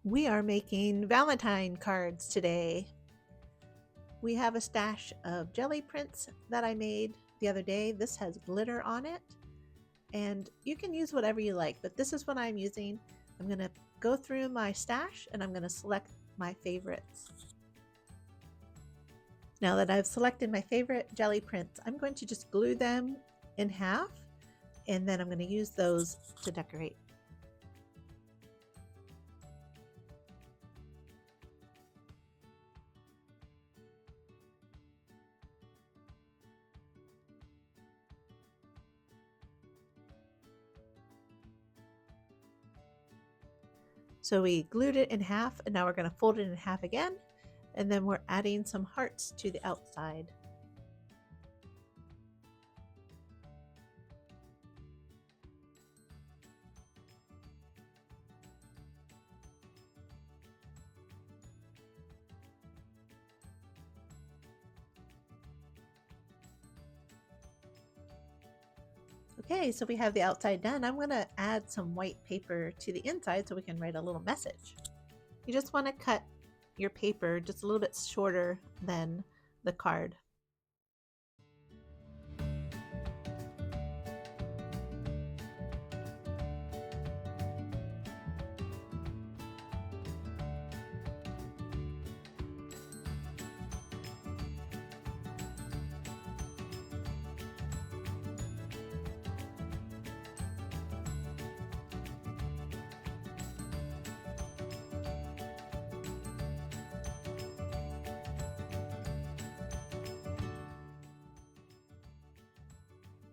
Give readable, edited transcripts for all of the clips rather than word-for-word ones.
We are making Valentine cards today. We have a stash of jelly prints that I made the other day. This has glitter on it, and you can use whatever you like, but this is what I'm using. I'm going to go through my stash and I'm going to select my favorites. Now that I've selected my favorite jelly prints, I'm going to just glue them in half, and then I'm going to use those to decorate. So we glued it in half, and now we're going to fold it in half again, and then we're adding some hearts to the outside. Okay, so we have the outside done. I'm going to add some white paper to the inside so we can write a little message. You just want to cut your paper just a little bit shorter than the card.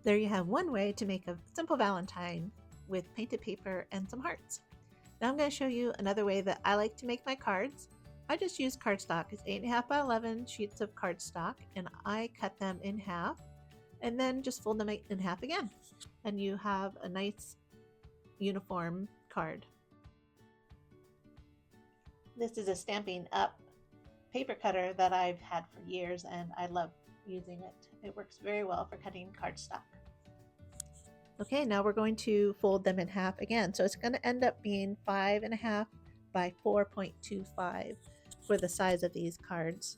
There you have one way to make a simple Valentine with painted paper and some hearts. Now I'm going to show you another way that I like to make my cards. I just use cardstock. It's 8.5 by 11 sheets of cardstock, and I cut them in half and then just fold them in half again. And you have a nice uniform card. This is a Stampin' Up paper cutter that I've had for years, and I love using it. It works very well for cutting cardstock. Okay, now we're going to fold them in half again. So it's going to end up being 5.5 by 4.25 for the size of these cards.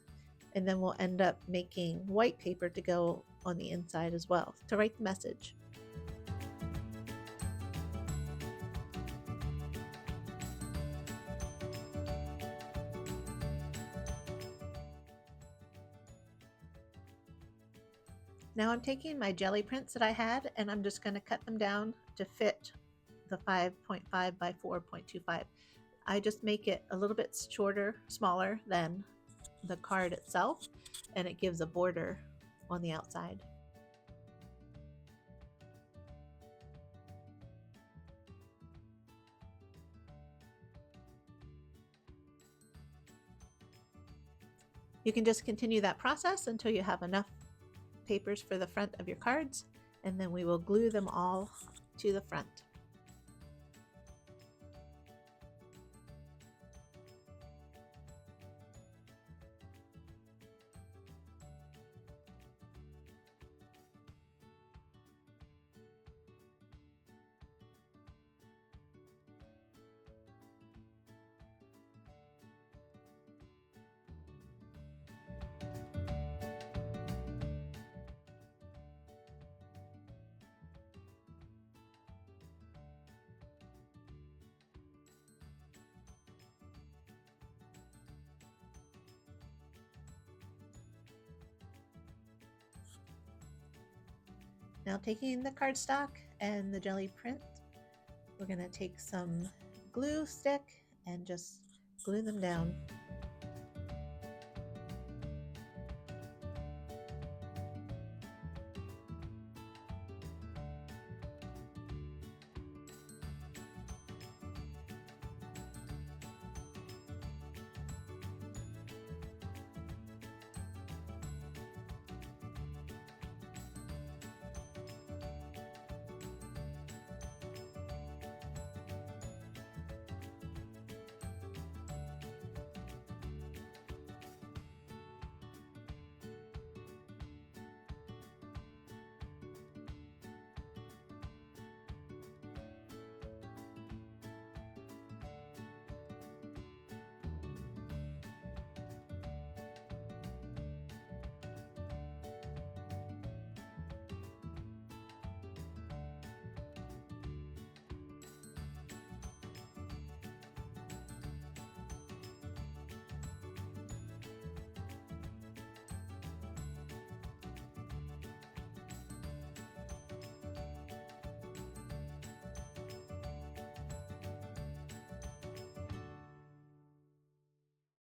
And then we'll end up making white paper to go on the inside as well to write the message. Now I'm taking my jelly prints that I had, and I'm just going to cut them down to fit the 5.5 by 4.25. I just make it a little bit shorter, smaller than the card itself, and it gives a border on the outside. You can just continue that process until you have enough papers for the front of your cards, and then we will glue them all to the front. Now taking the cardstock and the jelly print, we're going to take some glue stick and just glue them down.